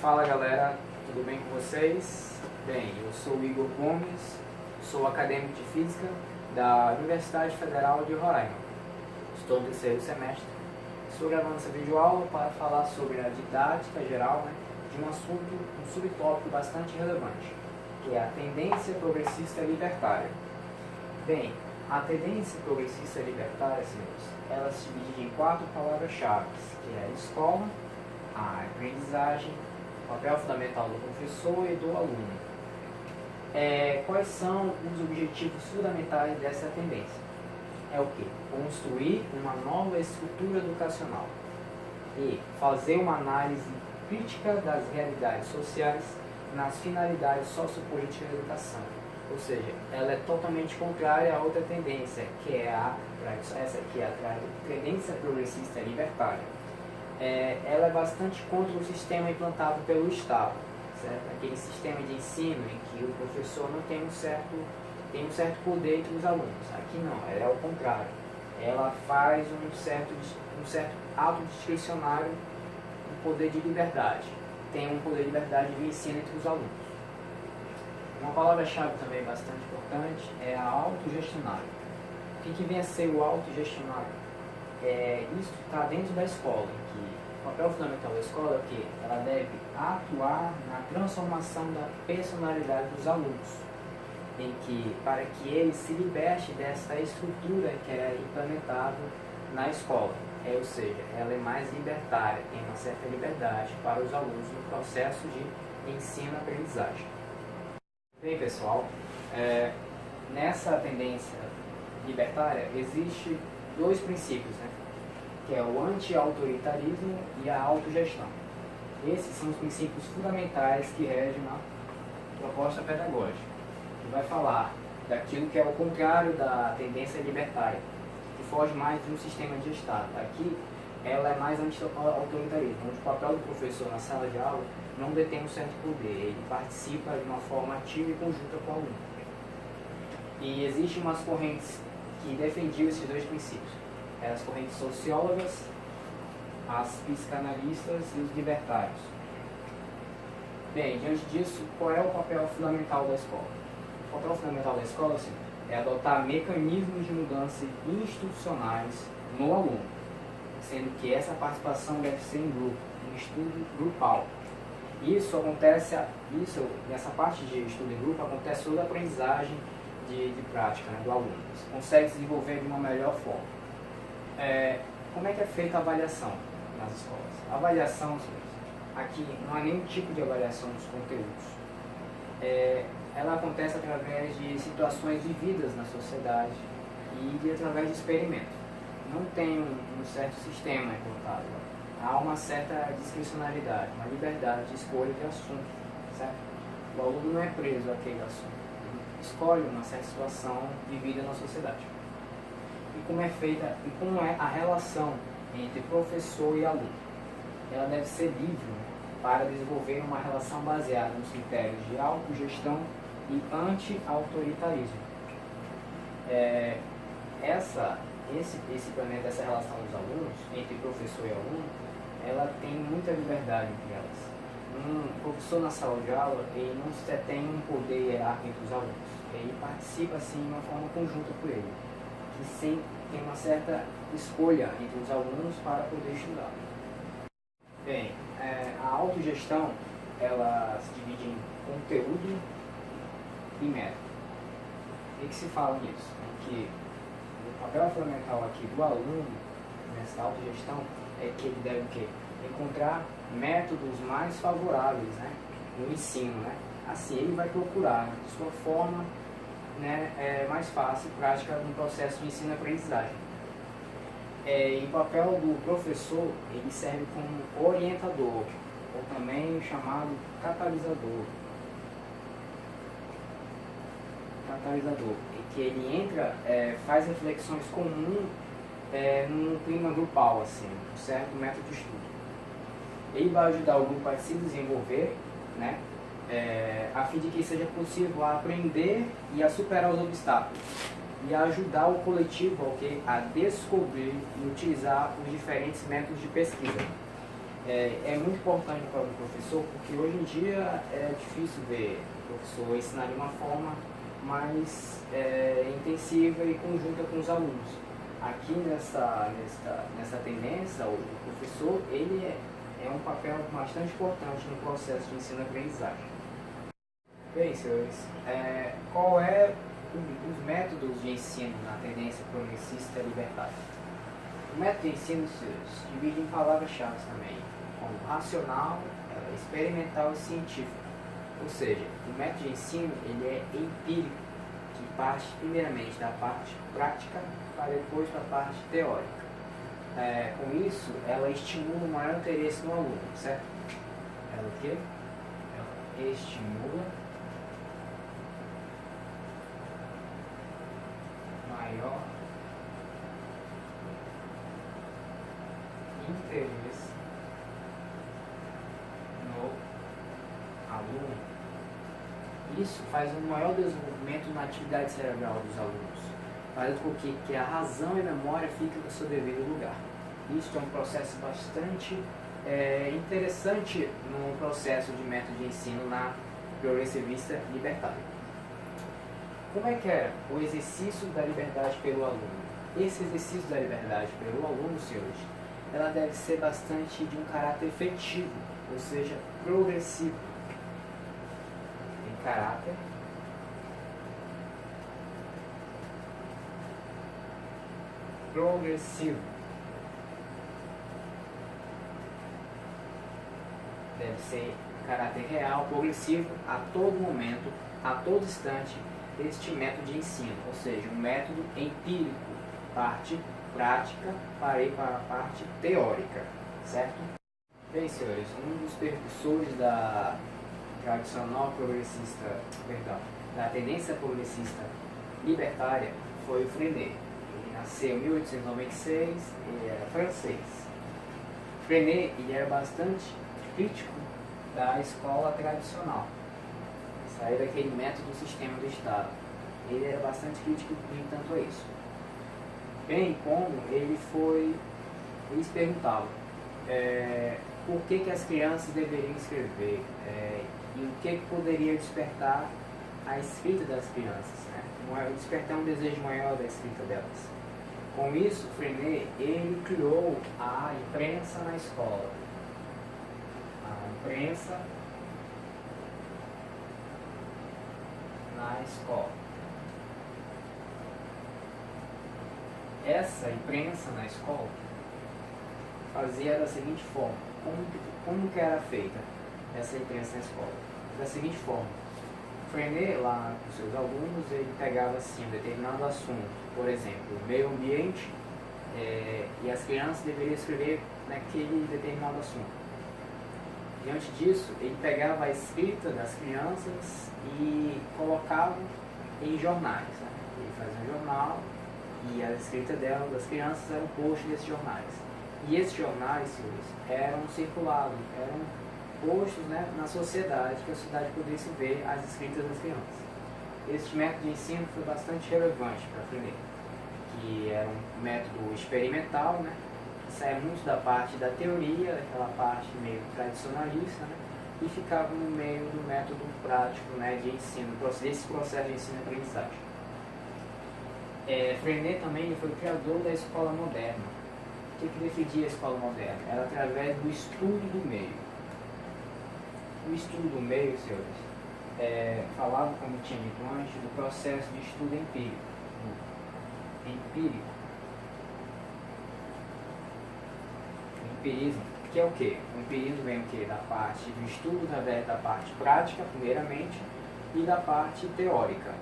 Fala galera, tudo bem com vocês? Bem, eu sou o Igor Gomes, sou acadêmico de Física da Universidade Federal de Roraima. Estou no terceiro semestre. Estou gravando essa videoaula para falar sobre a didática geral, de um assunto, um subtópico bastante relevante, que é a tendência progressista libertária. Bem, a tendência progressista libertária, senhores, ela se divide em 4 palavras-chave, que é a escola, a aprendizagem, o papel fundamental do professor e do aluno. Quais são os objetivos fundamentais dessa tendência? É o quê? Construir uma nova estrutura educacional e fazer uma análise crítica das realidades sociais nas finalidades sociopolíticas da educação. Ou seja, ela é totalmente contrária à outra tendência, que é essa aqui é a tendência progressista libertária. Ela é bastante contra o sistema implantado pelo Estado, certo? Aquele sistema de ensino em que o professor não tem um certo poder entre os alunos. Aqui não, ela é ao contrário. Ela faz um certo ato discricionário, um poder de liberdade. Tem um poder de liberdade de ensino entre os alunos. Uma palavra-chave também bastante importante é a autogestionário. O que vem a ser o autogestionário? Isso está dentro da escola, em que o papel fundamental da escola é que ela deve atuar na transformação da personalidade dos alunos, para que ele se liberte dessa estrutura que é implementada na escola. Ou seja, ela é mais libertária, tem uma certa liberdade para os alunos no processo de ensino-aprendizagem. Bem, pessoal, nessa tendência libertária existe 2 princípios, que é o anti-autoritarismo e a autogestão. Esses são os princípios fundamentais que regem a proposta pedagógica, que vai falar daquilo que é o contrário da tendência libertária, que foge mais de um sistema de Estado. Aqui, ela é mais anti-autoritarismo, onde o papel do professor na sala de aula não detém um certo poder, ele participa de uma forma ativa e conjunta com o aluno. E existem umas correntes que defendiam esses 2 princípios. As correntes sociólogas, as psicanalistas e os libertários. Bem, diante disso, qual é o papel fundamental da escola? O papel fundamental da escola é adotar mecanismos de mudança institucionais no aluno, sendo que essa participação deve ser em grupo, em estudo grupal. Nessa parte de estudo em grupo, acontece toda a aprendizagem de prática do aluno. Você consegue se desenvolver de uma melhor forma. Como é que é feita a avaliação nas escolas? A avaliação, aqui não há nenhum tipo de avaliação dos conteúdos. Ela acontece através de situações vividas na sociedade e através de experimentos. Não tem um certo sistema implantado. Há uma certa discricionalidade, uma liberdade de escolha de assunto, certo? O aluno não é preso àquele assunto. Ele escolhe uma certa situação vivida na sociedade. E como é feita, e como é a relação entre professor e aluno? Ela deve ser livre para desenvolver uma relação baseada nos critérios de autogestão e anti-autoritarismo. Esse planeta, essa relação dos alunos, entre professor e aluno, ela tem muita liberdade entre elas. Um professor na sala de aula, ele não tem um poder hierárquico entre os alunos. Ele participa, assim, de uma forma conjunta com ele, que tem uma certa escolha entre os alunos para poder estudar. Bem, a autogestão, ela se divide em conteúdo e método. O que se fala nisso? Que o papel fundamental aqui do aluno, nessa autogestão, é que ele deve encontrar métodos mais favoráveis no ensino. Assim, ele vai procurar de sua forma mais fácil e prática no processo de ensino-aprendizagem. E o papel do professor, ele serve como orientador, ou também chamado catalisador, em que ele entra, faz reflexões comuns num clima grupal, assim, um certo método de estudo. Ele vai ajudar o grupo a se desenvolver, a fim de que seja possível aprender e a superar os obstáculos, e ajudar o coletivo a descobrir e utilizar os diferentes métodos de pesquisa. É muito importante para o professor, porque hoje em dia é difícil ver o professor ensinar de uma forma mais intensiva e conjunta com os alunos. Aqui nessa tendência, o professor ele é um papel bastante importante no processo de ensino-aprendizagem. Bem, senhores, qual é os métodos de ensino na tendência progressista libertária? O método de ensino se divide em palavras-chave também, como racional, experimental e científico. Ou seja, o método de ensino ele é empírico, que parte primeiramente da parte prática para depois da parte teórica. Com isso, ela estimula o maior interesse no aluno, certo? Ela o quê? Ela estimula maior interesse no aluno. Isso faz um maior desenvolvimento na atividade cerebral dos alunos, fazendo com que a razão e a memória fiquem no seu devido lugar. Isso é um processo bastante interessante no processo de método de ensino na progressivista libertária. Como é que é o exercício da liberdade pelo aluno? Esse exercício da liberdade pelo aluno, senhores, ela deve ser bastante de um caráter efetivo, ou seja, progressivo. Em caráter progressivo. Deve ser caráter real, progressivo, a todo momento, a todo instante, este método de ensino, ou seja, um método empírico, parte prática, parei para a parte teórica, certo? Bem, senhores, um dos precursores da tradicional progressista, da tendência progressista libertária foi o Freinet. Ele nasceu em 1896, ele era francês. Freinet ele era bastante crítico da escola tradicional, saiu daquele método do sistema do Estado. Ele era bastante crítico, no entanto, a isso. Bem como eles perguntavam por que as crianças deveriam escrever e o que poderia despertar a escrita das crianças, né? Despertar um desejo maior da escrita delas. Com isso, Freinet ele criou a imprensa na escola. A imprensa na escola. Essa imprensa na escola fazia da seguinte forma. Como que era feita essa imprensa na escola? Da seguinte forma. Freinet, lá com seus alunos, ele pegava assim um determinado assunto, por exemplo, meio ambiente, e as crianças deveriam escrever naquele determinado assunto. Diante disso, ele pegava a escrita das crianças e colocava em jornais. Né? Ele fazia um jornal e a escrita das crianças eram postos nesses jornais. E esses jornais, senhores, eram circulados, eram postos, né, na sociedade, que a sociedade pudesse ver as escritas das crianças. Este método de ensino foi bastante relevante para Freinet, que era um método experimental, né, que saía muito da parte da teoria, daquela parte meio tradicionalista, né, e ficava no meio do método prático, né, de ensino, desse processo de ensino-aprendizagem. Freinet também foi o criador da escola moderna. O que defendia a escola moderna? Era através do estudo do meio. O estudo do meio, senhores, falava, como tinha dito antes, do processo de estudo empírico. Empirismo, que é o quê? O empirismo vem o quê? Da parte do estudo, da parte prática, primeiramente, e da parte teórica.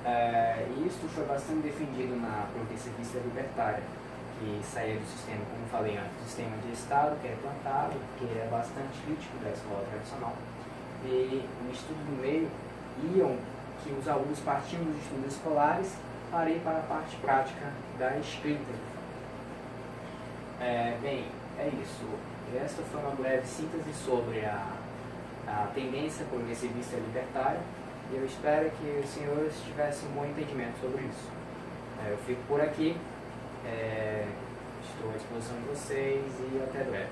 E isso foi bastante defendido na progressivista libertária, que saía do sistema, como falei antes, do sistema de Estado, que era plantado, que é bastante crítico da escola tradicional. E no estudo do meio, que os alunos partiam dos estudos escolares para ir para a parte prática da escrita. Bem, é isso. Esta foi uma breve síntese sobre a tendência progressivista libertária. E eu espero que os senhores tivessem um bom entendimento sobre isso. Eu fico por aqui. Estou à disposição de vocês e até breve.